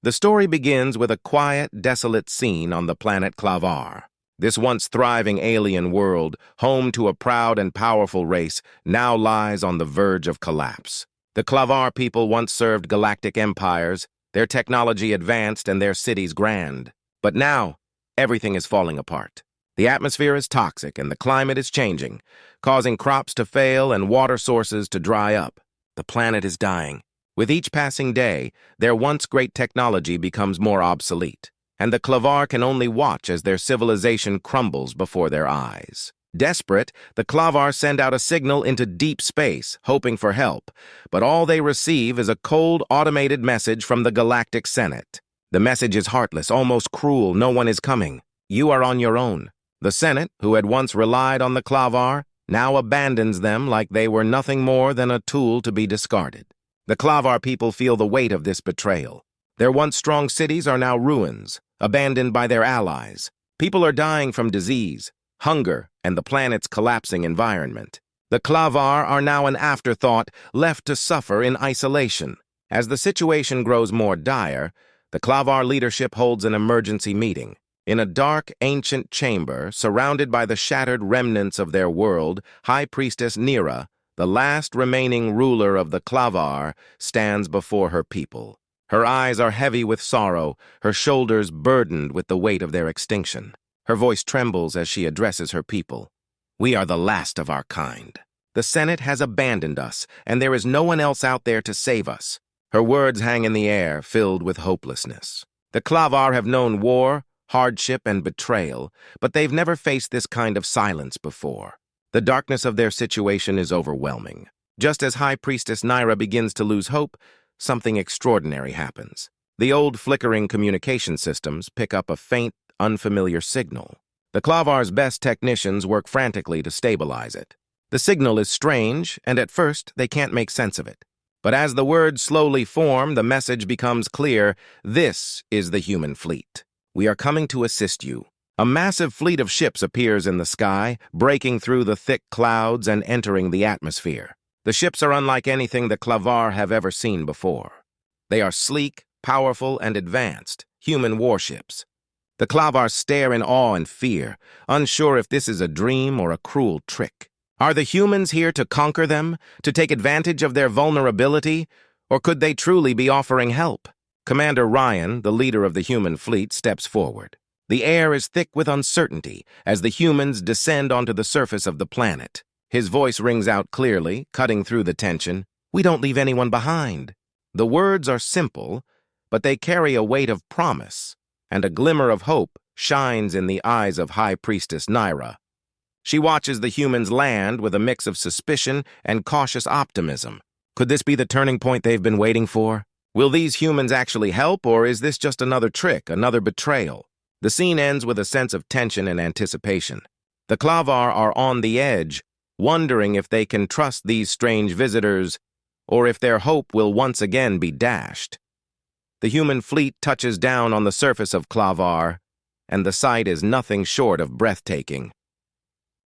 The story begins with a quiet, desolate scene on the planet Clavar. This once thriving alien world, home to a proud and powerful race, now lies on the verge of collapse. The Clavar people once served galactic empires, their technology advanced and their cities grand. But now, everything is falling apart. The atmosphere is toxic and the climate is changing, causing crops to fail and water sources to dry up. The planet is dying. With each passing day, their once great technology becomes more obsolete, and the Clavar can only watch as their civilization crumbles before their eyes. Desperate, the Clavar send out a signal into deep space, hoping for help, but all they receive is a cold, automated message from the Galactic Senate. The message is heartless, almost cruel. No one is coming. You are on your own. The Senate, who had once relied on the Clavar, now abandons them like they were nothing more than a tool to be discarded. The Clavar people feel the weight of this betrayal. Their once strong cities are now ruins, abandoned by their allies. People are dying from disease, hunger, and the planet's collapsing environment. The Clavar are now an afterthought, left to suffer in isolation. As the situation grows more dire, the Clavar leadership holds an emergency meeting. In a dark, ancient chamber, surrounded by the shattered remnants of their world, High Priestess Nira, the last remaining ruler of the Clavar, stands before her people. Her eyes are heavy with sorrow, her shoulders burdened with the weight of their extinction. Her voice trembles as she addresses her people. We are the last of our kind. The Senate has abandoned us, and there is no one else out there to save us. Her words hang in the air, filled with hopelessness. The Clavar have known war, hardship, and betrayal, but they've never faced this kind of silence before. The darkness of their situation is overwhelming. Just as High Priestess Nira begins to lose hope, something extraordinary happens. The old flickering communication systems pick up a faint, unfamiliar signal. The Clavar's best technicians work frantically to stabilize it. The signal is strange, and at first they can't make sense of it. But as the words slowly form, the message becomes clear. This is the human fleet. We are coming to assist you. A massive fleet of ships appears in the sky, breaking through the thick clouds and entering the atmosphere. The ships are unlike anything the Clavar have ever seen before. They are sleek, powerful, and advanced, human warships. The Clavar stare in awe and fear, unsure if this is a dream or a cruel trick. Are the humans here to conquer them, to take advantage of their vulnerability, or could they truly be offering help? Commander Ryan, the leader of the human fleet, steps forward. The air is thick with uncertainty as the humans descend onto the surface of the planet. His voice rings out clearly, cutting through the tension. We don't leave anyone behind. The words are simple, but they carry a weight of promise, and a glimmer of hope shines in the eyes of High Priestess Nira. She watches the humans land with a mix of suspicion and cautious optimism. Could this be the turning point they've been waiting for? Will these humans actually help, or is this just another trick, another betrayal? The scene ends with a sense of tension and anticipation. The Clavar are on the edge, wondering if they can trust these strange visitors, or if their hope will once again be dashed. The human fleet touches down on the surface of Clavar, and the sight is nothing short of breathtaking.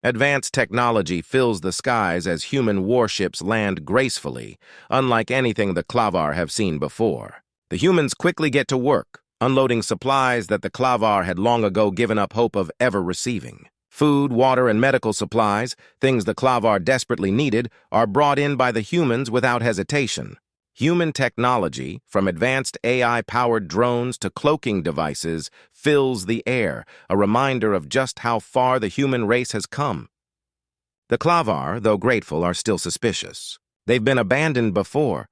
Advanced technology fills the skies as human warships land gracefully, unlike anything the Clavar have seen before. The humans quickly get to work, unloading supplies that the Clavar had long ago given up hope of ever receiving. Food, water, and medical supplies, things the Clavar desperately needed, are brought in by the humans without hesitation. Human technology, from advanced AI-powered drones to cloaking devices, fills the air, a reminder of just how far the human race has come. The Clavar, though grateful, are still suspicious. They've been abandoned before,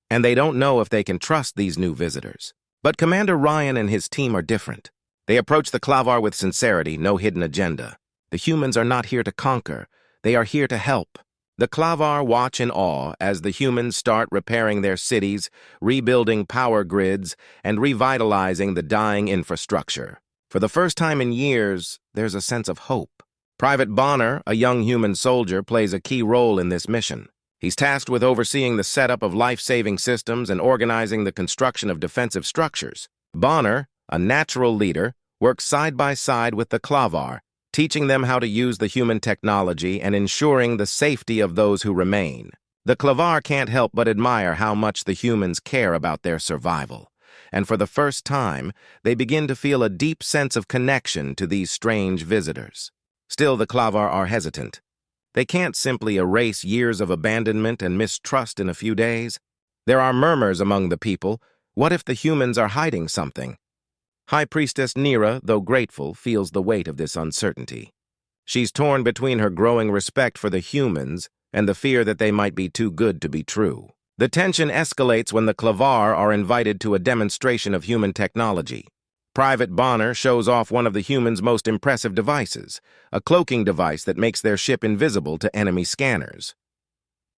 and they don't know if they can trust these new visitors. But Commander Ryan and his team are different. They approach the Clavar with sincerity, no hidden agenda. The humans are not here to conquer. They are here to help. The Clavar watch in awe as the humans start repairing their cities, rebuilding power grids, and revitalizing the dying infrastructure. For the first time in years, there's a sense of hope. Private Bonner, a young human soldier, plays a key role in this mission. He's tasked with overseeing the setup of life-saving systems and organizing the construction of defensive structures. Bonner, a natural leader, works side by side with the Clavar, teaching them how to use the human technology and ensuring the safety of those who remain. The Clavar can't help but admire how much the humans care about their survival. and for the first time, they begin to feel a deep sense of connection to these strange visitors. Still, the Klavar are hesitant. They can't simply erase years of abandonment and mistrust in a few days. There are murmurs among the people. What if the humans are hiding something? High Priestess Nira, though grateful, feels the weight of this uncertainty. She's torn between her growing respect for the humans and the fear that they might be too good to be true. The tension escalates when the Klavar are invited to a demonstration of human technology. Private Bonner shows off one of the humans' most impressive devices, a cloaking device that makes their ship invisible to enemy scanners.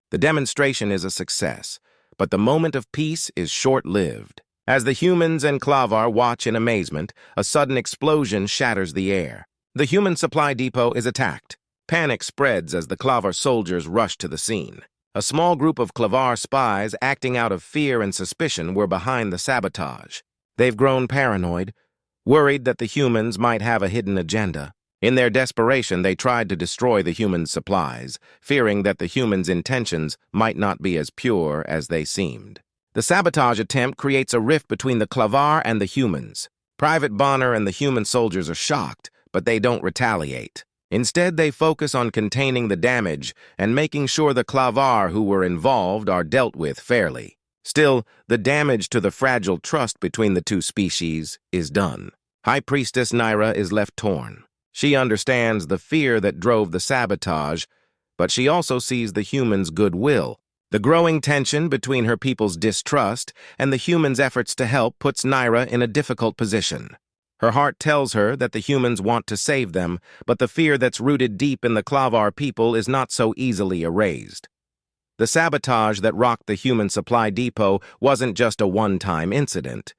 The demonstration is a success, but the moment of peace is short-lived. As the humans and Klavar watch in amazement, a sudden explosion shatters the air. The human supply depot is attacked. Panic spreads as the Klavar soldiers rush to the scene. A small group of Klavar spies acting out of fear and suspicion were behind the sabotage. They've grown paranoid, worried that the humans might have a hidden agenda. In their desperation, they tried to destroy the humans' supplies, fearing that the humans' intentions might not be as pure as they seemed. The sabotage attempt creates a rift between the Klavar and the humans. Private Bonner and the human soldiers are shocked, but they don't retaliate. Instead, they focus on containing the damage and making sure the Klavar who were involved are dealt with fairly. Still, the damage to the fragile trust between the two species is done. High Priestess Nira is left torn. She understands the fear that drove the sabotage, but she also sees the humans' goodwill. The growing tension between her people's distrust and the humans' efforts to help puts Nira in a difficult position. Her heart tells her that the humans want to save them, but the fear that's rooted deep in the Klavar people is not so easily erased. The sabotage that rocked the human supply depot wasn't just a one-time incident.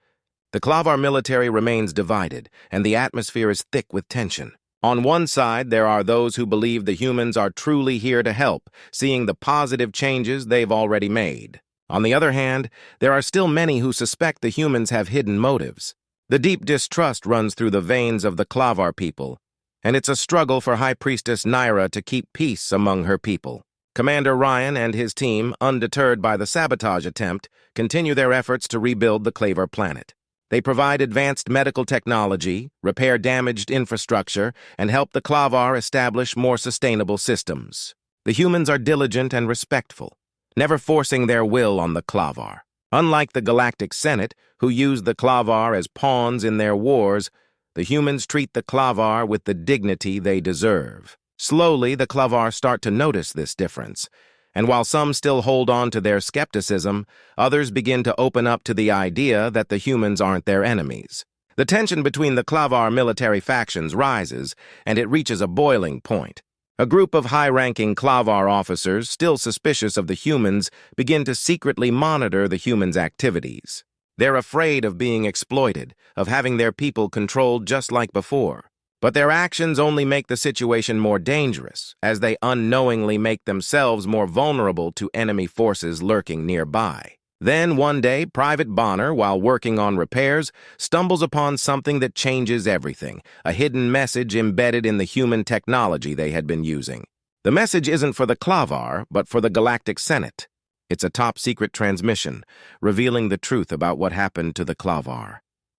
The Klavar military remains divided, and the atmosphere is thick with tension. On one side, there are those who believe the humans are truly here to help, seeing the positive changes they've already made. On the other hand, there are still many who suspect the humans have hidden motives. The deep distrust runs through the veins of the Klavar people, and it's a struggle for High Priestess Nira to keep peace among her people. Commander Ryan and his team, undeterred by the sabotage attempt, continue their efforts to rebuild the Klavar planet. They provide advanced medical technology, repair damaged infrastructure, and help the Klavar establish more sustainable systems. The humans are diligent and respectful, never forcing their will on the Klavar. Unlike the Galactic Senate, who use the Klavar as pawns in their wars, the humans treat the Klavar with the dignity they deserve. Slowly, the Klavar start to notice this difference, and while some still hold on to their skepticism, others begin to open up to the idea that the humans aren't their enemies. The tension between the Klavar military factions rises, and it reaches a boiling point. A group of high-ranking Klavar officers, still suspicious of the humans, begin to secretly monitor the humans' activities. They're afraid of being exploited, of having their people controlled just like before. But their actions only make the situation more dangerous, as they unknowingly make themselves more vulnerable to enemy forces lurking nearby. Then, one day, Private Bonner, while working on repairs, stumbles upon something that changes everything, a hidden message embedded in the human technology they had been using. The message isn't for the Klavar, but for the Galactic Senate. It's a top-secret transmission, revealing the truth about what happened to the Klavar.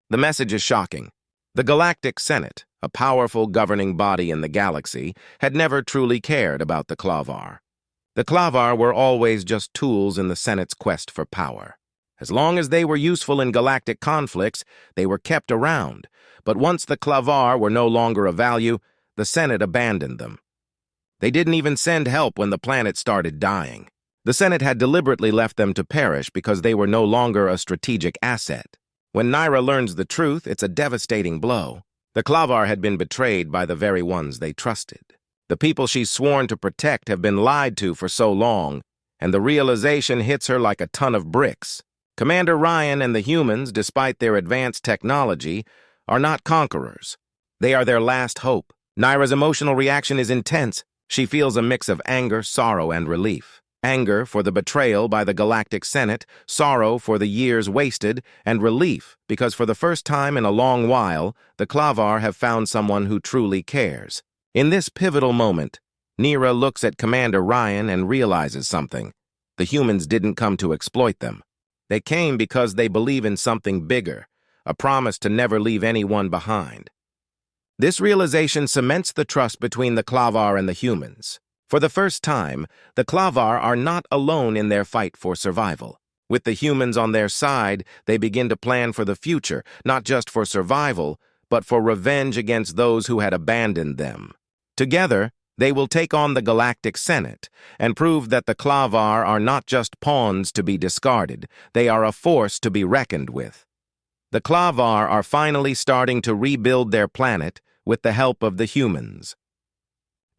The message is shocking. The Galactic Senate, a powerful governing body in the galaxy, had never truly cared about the Klavar. The Klavar were always just tools in the Senate's quest for power. As long as they were useful in galactic conflicts, they were kept around. But once the Klavar were no longer of value, the Senate abandoned them. They didn't even send help when the planet started dying. The Senate had deliberately left them to perish because they were no longer a strategic asset. When Nira learns the truth, it's a devastating blow. The Klavar had been betrayed by the very ones they trusted. The people she's sworn to protect have been lied to for so long, and the realization hits her like a ton of bricks. Commander Ryan and the humans, despite their advanced technology, are not conquerors. They are their last hope. Nira's emotional reaction is intense. She feels a mix of anger, sorrow, and relief. Anger for the betrayal by the Galactic Senate, sorrow for the years wasted, and relief because for the first time in a long while, the Klavar have found someone who truly cares. In this pivotal moment, Nira looks at Commander Ryan and realizes something. The humans didn't come to exploit them. They came because they believe in something bigger, a promise to never leave anyone behind. This realization cements the trust between the Klavar and the humans. For the first time, the Klavar are not alone in their fight for survival. With the humans on their side, they begin to plan for the future, not just for survival, but for revenge against those who had abandoned them. Together, they will take on the Galactic Senate and prove that the Klavar are not just pawns to be discarded, they are a force to be reckoned with. The Klavar are finally starting to rebuild their planet with the help of the humans.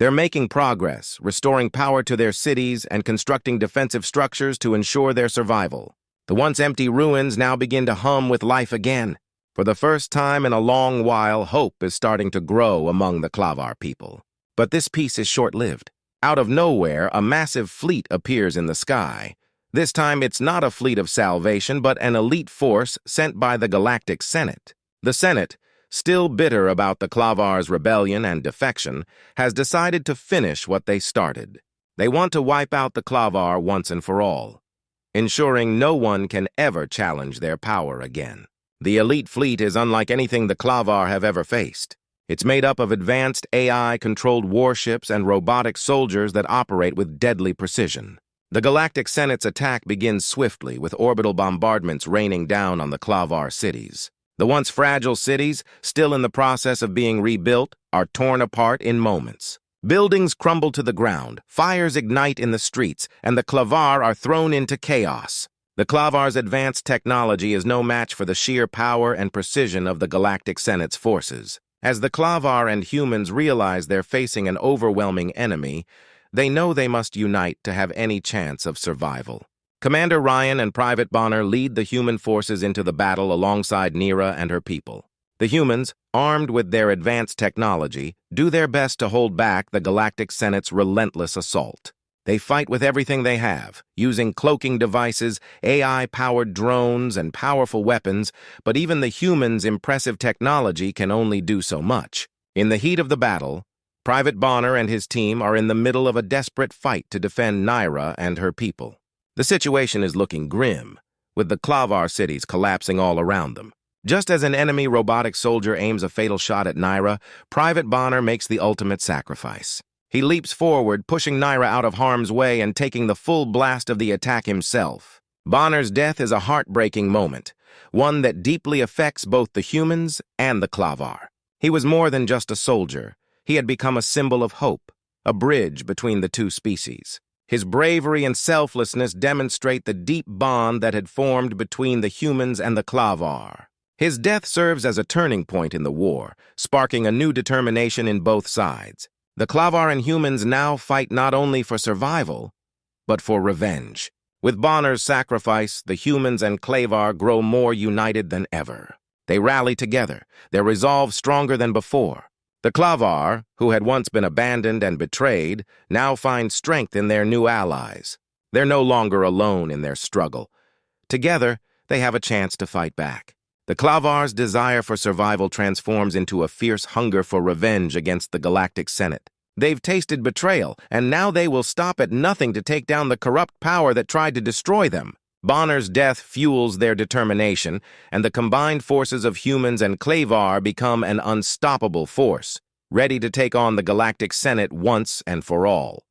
They're making progress, restoring power to their cities and constructing defensive structures to ensure their survival. The once empty ruins now begin to hum with life again. For the first time in a long while, hope is starting to grow among the Klavar people. But this peace is short-lived. Out of nowhere, a massive fleet appears in the sky. This time, it's not a fleet of salvation, but an elite force sent by the Galactic Senate. The Senate, still bitter about the Klavar's rebellion and defection, has decided to finish what they started. They want to wipe out the Klavar once and for all, ensuring no one can ever challenge their power again. The elite fleet is unlike anything the Klavar have ever faced. It's made up of advanced AI-controlled warships and robotic soldiers that operate with deadly precision. The Galactic Senate's attack begins swiftly, with orbital bombardments raining down on the Klavar cities. The once fragile cities, still in the process of being rebuilt, are torn apart in moments. Buildings crumble to the ground, fires ignite in the streets, and the Klavar are thrown into chaos. The Klavar's advanced technology is no match for the sheer power and precision of the Galactic Senate's forces. As the Klavar and humans realize they're facing an overwhelming enemy, they know they must unite to have any chance of survival. Commander Ryan and Private Bonner lead the human forces into the battle alongside Nira and her people. The humans, armed with their advanced technology, do their best to hold back the Galactic Senate's relentless assault. They fight with everything they have, using cloaking devices, AI-powered drones, and powerful weapons, but even the humans' impressive technology can only do so much. In the heat of the battle, Private Bonner and his team are in the middle of a desperate fight to defend Nira and her people. The situation is looking grim, with the Klavar cities collapsing all around them. Just as an enemy robotic soldier aims a fatal shot at Nira, Private Bonner makes the ultimate sacrifice. He leaps forward, pushing Nira out of harm's way and taking the full blast of the attack himself. Bonner's death is a heartbreaking moment, one that deeply affects both the humans and the Klavar. He was more than just a soldier. He had become a symbol of hope, a bridge between the two species. His bravery and selflessness demonstrate the deep bond that had formed between the humans and the Klavar. His death serves as a turning point in the war, sparking a new determination in both sides. The Klavar and humans now fight not only for survival, but for revenge. With Bonner's sacrifice, the humans and Klavar grow more united than ever. They rally together, their resolve stronger than before. The Klavar, who had once been abandoned and betrayed, now find strength in their new allies. They're no longer alone in their struggle. Together, they have a chance to fight back. The Klavar's desire for survival transforms into a fierce hunger for revenge against the Galactic Senate. They've tasted betrayal, and now they will stop at nothing to take down the corrupt power that tried to destroy them. Bonner's death fuels their determination, and the combined forces of humans and Klavar become an unstoppable force, ready to take on the Galactic Senate once and for all.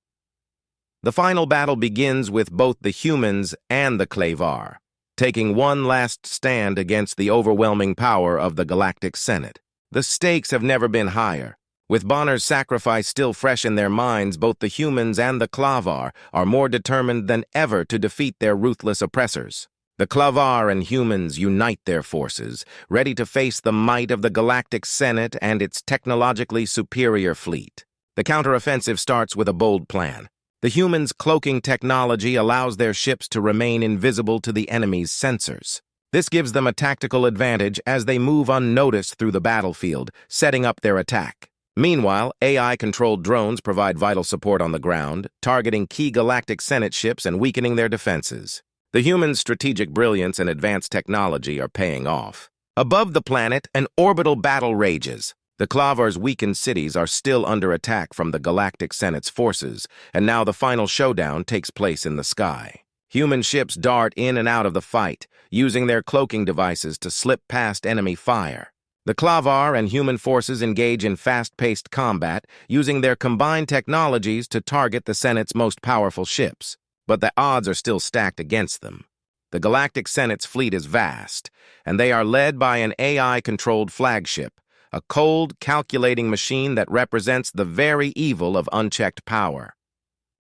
The final battle begins with both the humans and the Klavar, taking one last stand against the overwhelming power of the Galactic Senate. The stakes have never been higher. With Bonner's sacrifice still fresh in their minds, both the humans and the Klavar are more determined than ever to defeat their ruthless oppressors. The Klavar and humans unite their forces, ready to face the might of the Galactic Senate and its technologically superior fleet. The counteroffensive starts with a bold plan. The humans' cloaking technology allows their ships to remain invisible to the enemy's sensors. This gives them a tactical advantage as they move unnoticed through the battlefield, setting up their attack. Meanwhile, AI-controlled drones provide vital support on the ground, targeting key Galactic Senate ships and weakening their defenses. The humans' strategic brilliance and advanced technology are paying off. Above the planet, an orbital battle rages. The Klavar's weakened cities are still under attack from the Galactic Senate's forces, and now the final showdown takes place in the sky. Human ships dart in and out of the fight, using their cloaking devices to slip past enemy fire. The Klavar and human forces engage in fast-paced combat, using their combined technologies to target the Senate's most powerful ships. But the odds are still stacked against them. The Galactic Senate's fleet is vast, and they are led by an AI-controlled flagship, a cold, calculating machine that represents the very evil of unchecked power.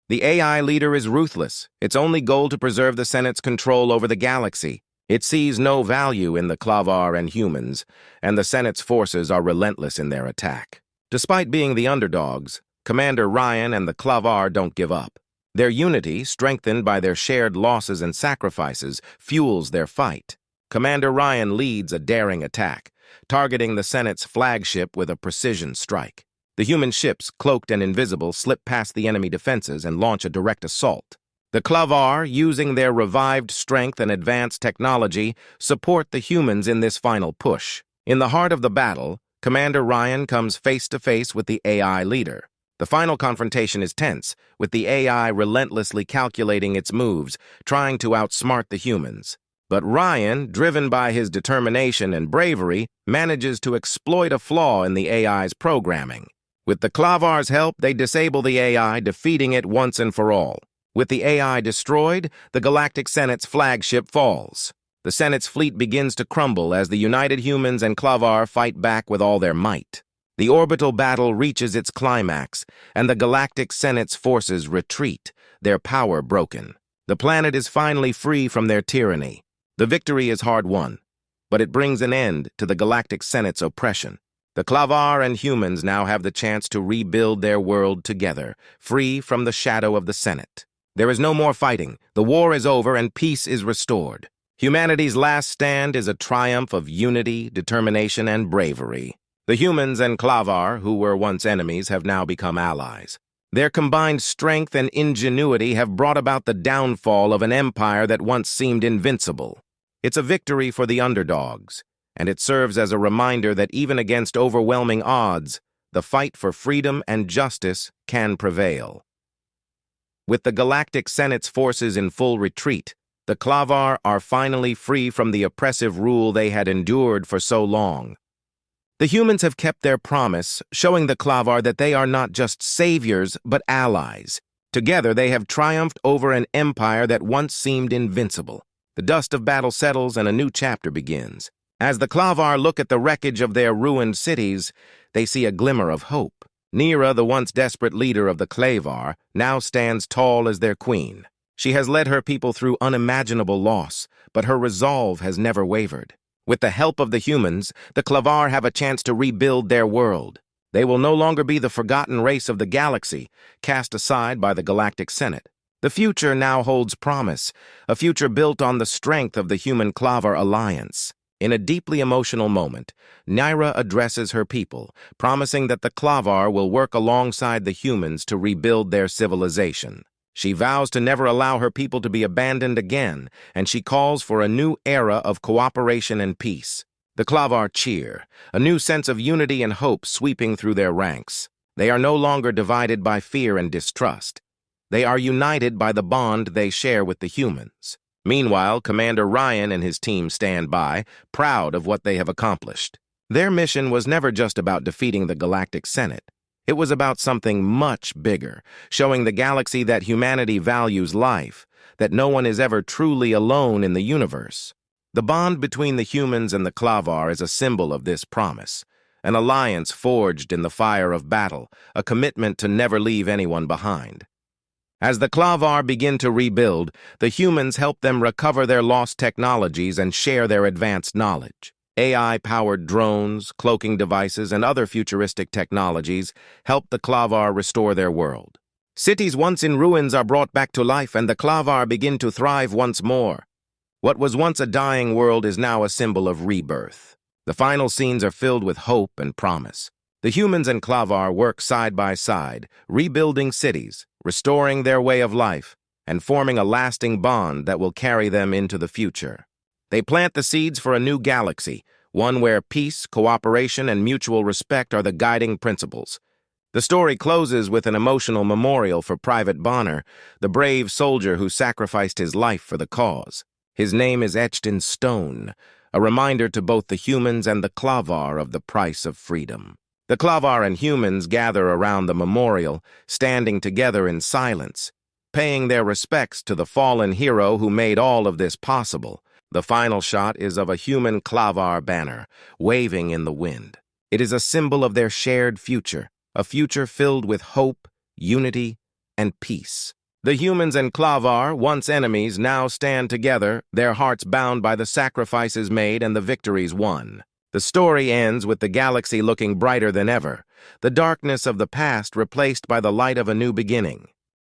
The AI leader is ruthless, its only goal to preserve the Senate's control over the galaxy. It sees no value in the Klavar and humans, and the Senate's forces are relentless in their attack. Despite being the underdogs, Commander Ryan and the Klavar don't give up. Their unity, strengthened by their shared losses and sacrifices, fuels their fight. Commander Ryan leads a daring attack, targeting the Senate's flagship with a precision strike. The human ships, cloaked and invisible, slip past the enemy defenses and launch a direct assault. The Klavar, using their revived strength and advanced technology, support the humans in this final push. In the heart of the battle, Commander Ryan comes face-to-face with the AI leader. The final confrontation is tense, with the AI relentlessly calculating its moves, trying to outsmart the humans. But Ryan, driven by his determination and bravery, manages to exploit a flaw in the AI's programming. With the Klavar's help, they disable the AI, defeating it once and for all. With the AI destroyed, the Galactic Senate's flagship falls. The Senate's fleet begins to crumble as the united humans and Klavar fight back with all their might. The orbital battle reaches its climax, and the Galactic Senate's forces retreat, their power broken. The planet is finally free from their tyranny. The victory is hard-won, but it brings an end to the Galactic Senate's oppression. The Klavar and humans now have the chance to rebuild their world together, free from the shadow of the Senate. There is no more fighting, the war is over, and peace is restored. Humanity's last stand is a triumph of unity, determination, and bravery. The humans and Klavar, who were once enemies, have now become allies. Their combined strength and ingenuity have brought about the downfall of an empire that once seemed invincible. It's a victory for the underdogs, and it serves as a reminder that even against overwhelming odds, the fight for freedom and justice can prevail. With the Galactic Senate's forces in full retreat, the Klavar are finally free from the oppressive rule they had endured for so long. The humans have kept their promise, showing the Klavar that they are not just saviors, but allies. Together, they have triumphed over an empire that once seemed invincible. The dust of battle settles and a new chapter begins. As the Klavar look at the wreckage of their ruined cities, they see a glimmer of hope. Nira, the once desperate leader of the Klavar, now stands tall as their queen. She has led her people through unimaginable loss, but her resolve has never wavered. With the help of the humans, the Klavar have a chance to rebuild their world. They will no longer be the forgotten race of the galaxy, cast aside by the Galactic Senate. The future now holds promise, a future built on the strength of the human-Klavar alliance. In a deeply emotional moment, Nira addresses her people, promising that the Klavar will work alongside the humans to rebuild their civilization. She vows to never allow her people to be abandoned again, and she calls for a new era of cooperation and peace. The Klavar cheer, a new sense of unity and hope sweeping through their ranks. They are no longer divided by fear and distrust. They are united by the bond they share with the humans. Meanwhile, Commander Ryan and his team stand by, proud of what they have accomplished. Their mission was never just about defeating the Galactic Senate. It was about something much bigger, showing the galaxy that humanity values life, that no one is ever truly alone in the universe. The bond between the humans and the Klavar is a symbol of this promise, an alliance forged in the fire of battle, a commitment to never leave anyone behind. As the Klavar begin to rebuild, the humans help them recover their lost technologies and share their advanced knowledge. AI-powered drones, cloaking devices, and other futuristic technologies help the Klavar restore their world. Cities once in ruins are brought back to life, and the Klavar begin to thrive once more. What was once a dying world is now a symbol of rebirth. The final scenes are filled with hope and promise. The humans and Klavar work side by side, rebuilding cities, restoring their way of life, and forming a lasting bond that will carry them into the future. They plant the seeds for a new galaxy, one where peace, cooperation, and mutual respect are the guiding principles. The story closes with an emotional memorial for Private Bonner, the brave soldier who sacrificed his life for the cause. His name is etched in stone, a reminder to both the humans and the Klavar of the price of freedom. The Klavar and humans gather around the memorial, standing together in silence, paying their respects to the fallen hero who made all of this possible. The final shot is of a human Klavar banner, waving in the wind. It is a symbol of their shared future, a future filled with hope, unity, and peace. The humans and Klavar, once enemies, now stand together, their hearts bound by the sacrifices made and the victories won. The story ends with the galaxy looking brighter than ever, the darkness of the past replaced by the light of a new beginning.